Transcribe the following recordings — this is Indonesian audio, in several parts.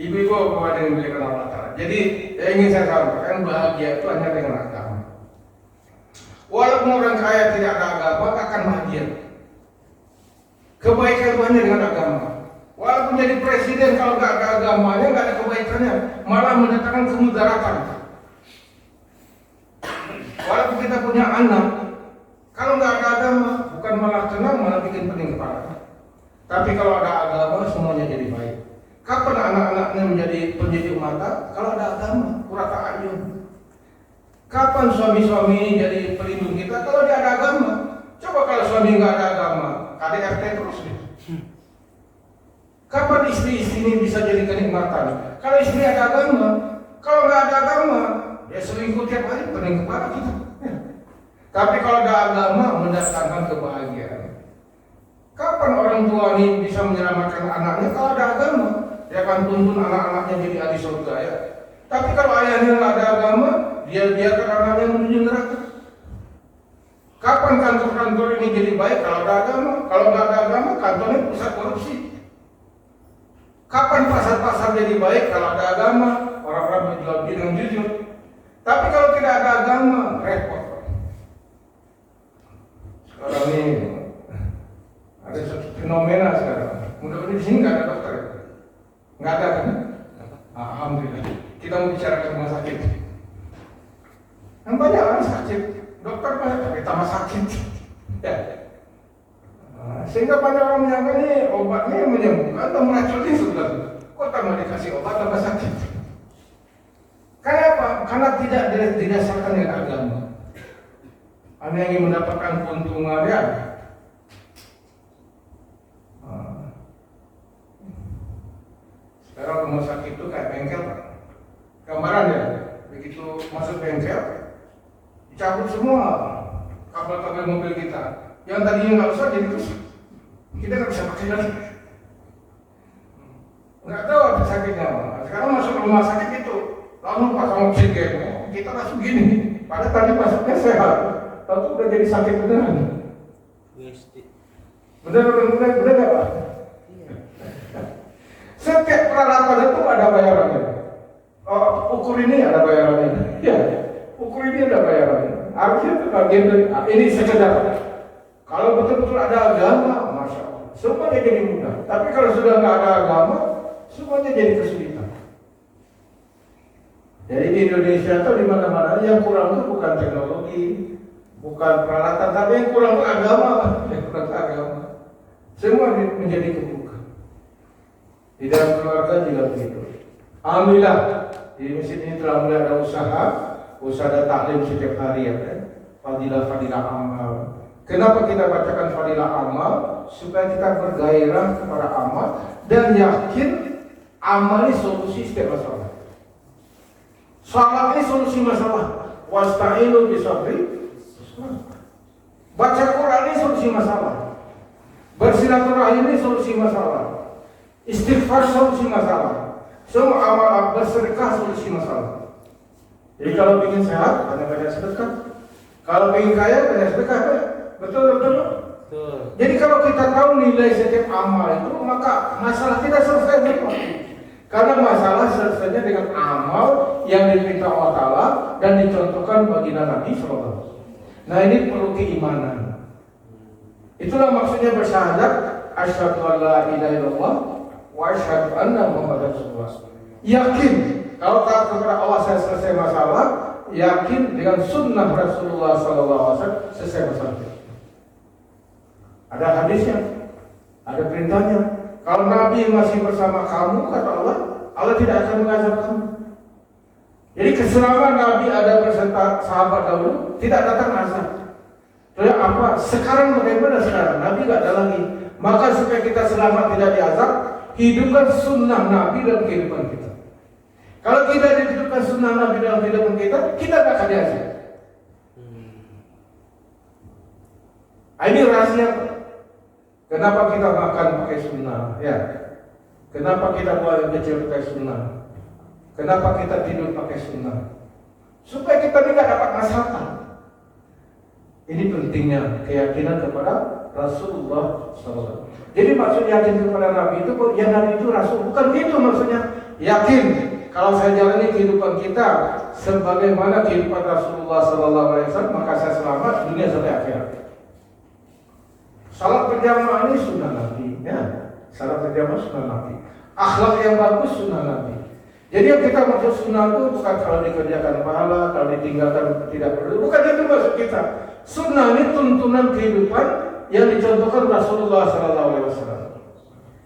Ibu-ibu apa yang dimuliakan Allah Ta'ala. Jadi yang ingin saya sampaikan, bahagia itu hanya dengan agama. Walaupun orang kaya tidak ada agama akan bahagia. Kebaikan itu hanya dengan agama. Walaupun jadi presiden kalau nggak ada agamanya, nggak ada kebaikannya, malah mendatangkan kemudaratan. Walaupun kita punya anak, kalau nggak ada agama, bukan malah tenang, malah bikin pening kepala. Tapi kalau ada agama, semuanya jadi baik. Kapan anak-anaknya menjadi pendidik mata? Kalau ada agama, purata ayun. Kapan suami-suami ini jadi pelindung kita? Kalau dia ada agama. Coba kalau suami nggak ada agama, KDRT terus deh. Kapan istri-istri ini bisa jadi kenikmatan? Kalau istri ada agama, kalau nggak ada agama, ya selingkuh tiap hari, pening kepala kita. Ya. Tapi kalau ada agama, mendatangkan kebahagiaan. Kapan orang tua ini bisa menyelamatkan anaknya? Kalau ada agama, dia akan tuntun anak-anaknya jadi ahli surga ya. Tapi kalau ayahnya nggak ada agama, dia biarkan anaknya menuju neraka. Kapan kantor-kantor ini jadi baik? Kalau ada agama. Kalau nggak ada agama, kantornya pusat korupsi. Kapan pasar-pasar jadi baik? Kalau ada agama, orang-orang berjual beli dengan jujur. Tapi kalau tidak ada agama, repot. Sekarang ini ada satu fenomena sekarang. Mudah-mudahan di sini nggak ada dokter. Nggak ada kan? Alhamdulillah. Kita mau bicara ke rumah sakit. Kan banyak orang sakit, dokter banyak tapi tambah sakit. Ya. Sehingga banyak orang menyangka ini obatnya menyembuhkan atau meracuni sudah. Kok tambah dikasih obat tambah sakit? Kenapa? Karena tidak didasarkan dengan agama. Anda ingin mendapatkan keuntungan ya. Sekarang rumah sakit itu kayak bengkel, Pak. Gambaran ya, begitu masuk bengkel, dicabut semua kabel-kabel mobil kita. Yang tadinya nggak usah jadi rusak. Kita nggak bisa pakai lagi. Nggak tahu apa sakitnya. Sekarang masuk rumah sakit itu, lalu pasang oksigen, kita masuk gini. Padahal tadi masuknya sehat, lalu udah jadi sakit beneran. Bener nggak Pak? Setiap peralatan itu ada bayarannya. Ukur ini ada bayarannya. Ya, ukur ini ada bayarannya. Artinya itu bagian dari ini sekedar. Kalau betul-betul ada agama, masya Allah, semuanya jadi mudah. Tapi kalau sudah nggak ada agama, semuanya jadi kesulitan. Jadi di Indonesia atau di mana-mana yang kurang itu bukan teknologi, bukan peralatan, tapi yang kurang itu agama, yang kurang itu agama. Semua menjadi kebuka. Di dalam keluarga juga begitu. Alhamdulillah di masjid ini telah mulai ada usaha dan taklim setiap hari ya kan. Fadilah amal. Kenapa kita bacakan fadilah amal? Supaya kita bergairah kepada amal dan yakin amal ini solusi setiap masalah. Salat ini solusi masalah. Wasta'inu bisabri. Baca Quran ini solusi masalah. Bersilaturahim ini solusi masalah. Istighfar solusi masalah. Semua amal bersedekah solusi masalah. Jadi kalau ingin sehat, banyak-banyak sedekah. Kalau ingin kaya, banyak sedekah. Betul. Jadi kalau kita tahu nilai setiap amal itu, maka masalah tidak selesai. Karena masalah selesainya dengan amal yang diperintah Allah Ta'ala dan dicontohkan baginda Nabi SAW. Nah ini perlu keimanan. Itulah maksudnya bersyahadat asyhadu an la ilaha illallah wa asyhadu anna Muhammadar Rasulullah. Yakin kalau taat kepada Allah saya selesai masalah, yakin dengan sunnah Rasulullah SAW selesai masalah. Ada hadisnya, ada perintahnya. Kalau Nabi masih bersama kamu, kata Allah, Allah tidak akan mengazab kamu. Jadi keselama Nabi ada beserta sahabat dahulu, tidak datang azab. Jadi apa? Sekarang bagaimana sekarang? Nabi tidak ada lagi. Maka supaya kita selamat tidak diazab, hidupkan sunnah Nabi dalam kehidupan kita. Kalau kita dihidupkan sunnah Nabi dalam kehidupan kita, kita tidak akan diazab. Ini rahasia. Kenapa kita makan pakai sunnah? Ya. Kenapa kita buang kecil pakai sunnah? Kenapa kita tidur pakai sunnah? Supaya kita tidak dapat masalah. Ini pentingnya keyakinan kepada Rasulullah SAW. Jadi maksud yakin kepada Nabi itu, ya Nabi itu Rasul, bukan gitu maksudnya. Yakin kalau saya jalani kehidupan kita sebagaimana kehidupan Rasulullah SAW, maka saya selamat dunia sampai akhirat. Salat berjamaah ini sunnah Nabi, ya. Salat berjamaah sunnah Nabi. Akhlak yang bagus sunnah Nabi. Jadi yang kita maksud sunnah itu bukan kalau dikerjakan pahala, kalau ditinggalkan tidak perlu, bukan itu maksud kita. Sunnah ini tuntunan kehidupan yang dicontohkan Rasulullah SAW.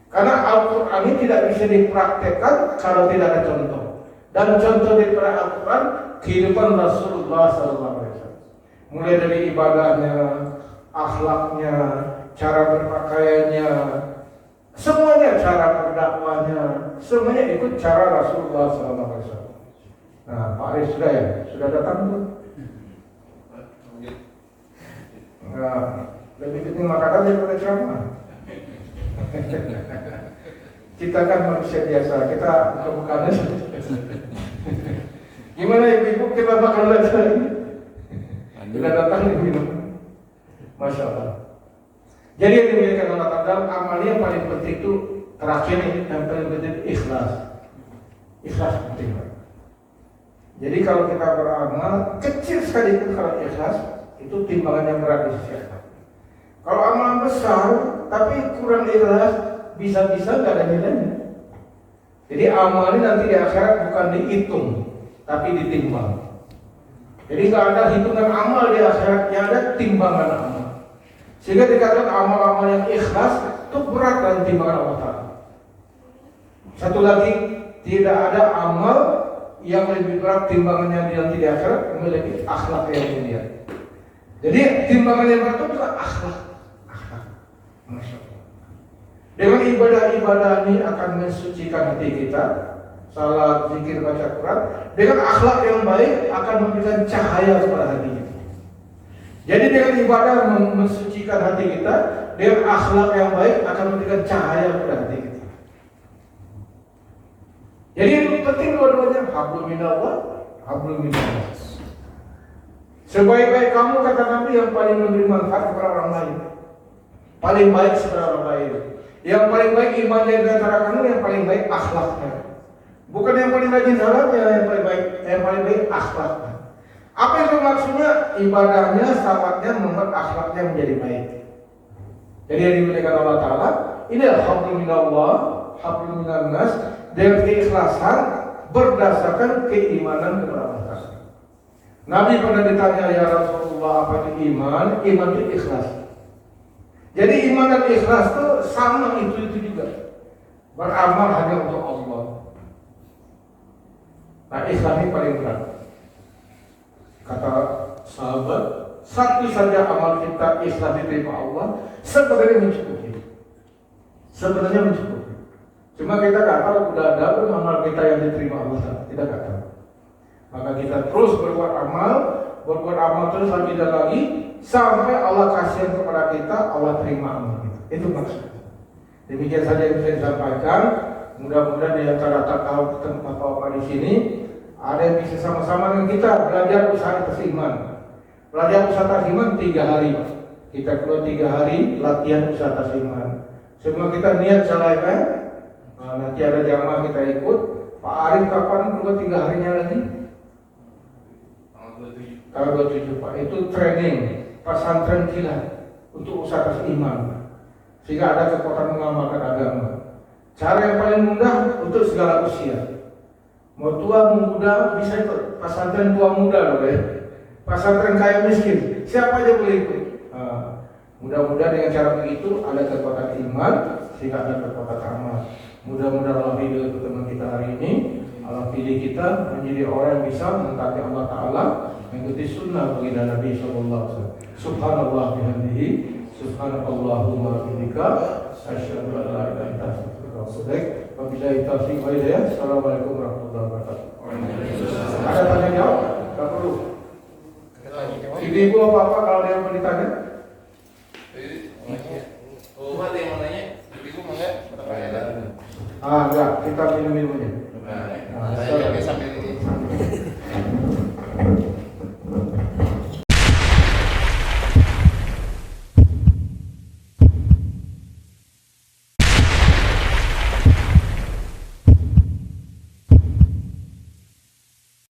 Karena Al-Quran ini tidak bisa dipraktekkan kalau tidak ada contoh. Dan contoh daripada Al-Quran kehidupan Rasulullah SAW. Mulai dari ibadahnya, akhlaknya, cara berpakaiannya, semuanya, cara berdakwahnya, semuanya ikut cara Rasulullah SAW. Nah, Pak Aris sudah ya? Sudah datang belum? Nah, lebih penting makanan daripada ceramah. Kita kan manusia biasa, kita buka-bukaan aja. Gimana ibu kita makan lagi? Sudah datang minum. Masya Allah. Jadi yang dimiliki Allah Ta'ala, amal yang paling penting itu terakhir yang paling penting ikhlas. Ikhlas penting. Jadi kalau kita beramal kecil sekali pun kalau ikhlas itu timbangannya berat di sisi Allah. Kalau amalan besar tapi kurang ikhlas bisa-bisa nggak ada nilainya. Jadi amal ini nanti di akhirat bukan dihitung tapi ditimbang. Jadi nggak ada hitungan amal di akhirat, yang ada timbangan amal. Sehingga dikatakan amal-amal yang ikhlas itu berat dalam timbangan Allah Ta'ala. Satu lagi, tidak ada amal yang lebih berat timbangannya di nanti di akhirat memiliki akhlak yang mulia. Jadi timbangan yang berat itu juga akhlak. Masya Allah. Dengan ibadah-ibadah ini akan mensucikan hati kita. Salat, zikir, baca Quran. Dengan akhlak yang baik akan memberikan cahaya kepada hati kita. Jadi dengan ibadah mensucikan hati kita, dengan akhlak yang baik akan memberikan cahaya kepada hati kita. Jadi yang penting dua-duanya, hablum minallah, hablum minannas. Sebaik-baik kamu, kata Nabi, yang paling memberi manfaat kepada orang lain. Paling baik kepada orang lain. Yang paling baik imannya di antara kamu, yang paling baik akhlaknya. Bukan yang paling rajin salatnya, yang paling baik akhlaknya. Apa itu maksudnya? Ibadahnya, salatnya membuat akhlaknya menjadi baik. Jadi yang dimuliakan Allah Ta'ala, ini adalah hablum minallah, hablum minannas, dengan keikhlasan berdasarkan keimanan kepada Allah Ta'ala. Nabi pernah ditanya, ya Rasulullah, apa itu iman? Iman itu ikhlas. Jadi iman dan ikhlas itu sama, itu juga. Beramal hanya untuk Allah. Nah, ikhlas ini paling berat. Kata sahabat, satu saja amal kita ikhlas diterima Allah sebenarnya mencukupi. Sebenarnya mencukupi. Cuma kita nggak tahu udah ada belum amal kita yang diterima Allah. Kita nggak tahu. Maka kita terus berbuat amal terus lagi dan lagi sampai Allah kasihan kepada kita, Allah terima amal kita. Itu maksudnya. Demikian saja yang saya sampaikan. Mudah-mudahan di antara tahu tempat Bapak di sini ada yang bisa sama-sama dengan kita belajar usaha atas iman. Belajar usaha atas iman 3 hari. Kita keluar 3 hari latihan usaha atas iman. Semua kita niat salahkan. Nanti ada jamaah kita ikut. Pak Arif kapan keluar 3 harinya lagi? Tanggal 27 Pak. Itu training pesantren kilat untuk usaha atas iman. Sehingga ada kekuatan mengamalkan agama. Cara yang paling mudah untuk segala usia. Mau tua, mau muda, bisa ikut. Pesantren tua muda loh ya. Pesantren kaya miskin, siapa aja boleh ikut. Mudah-mudahan dengan cara begitu ada kekuatan iman, sehingga ada kekuatan amal. Mudah-mudahan Allah pilih teman kita hari ini, Allah pilih kita menjadi orang yang bisa mentaati Allah Ta'ala, mengikuti sunnah baginda Nabi SAW. Subhanallah bihamdihi, subhanallahumma bihamdika, asyhadu an la ilaha illa anta astaghfiruka wa billahi taufiq wa hidayah. Assalamualaikum warahmatullahi wabarakatuh. Ada tanya jawab? Enggak perlu. Ibu apa kalau ada yang mau ditanya? Oh, ada yang mau nanya? Ibu mau enggak? Enggak, kita minum-minum aja.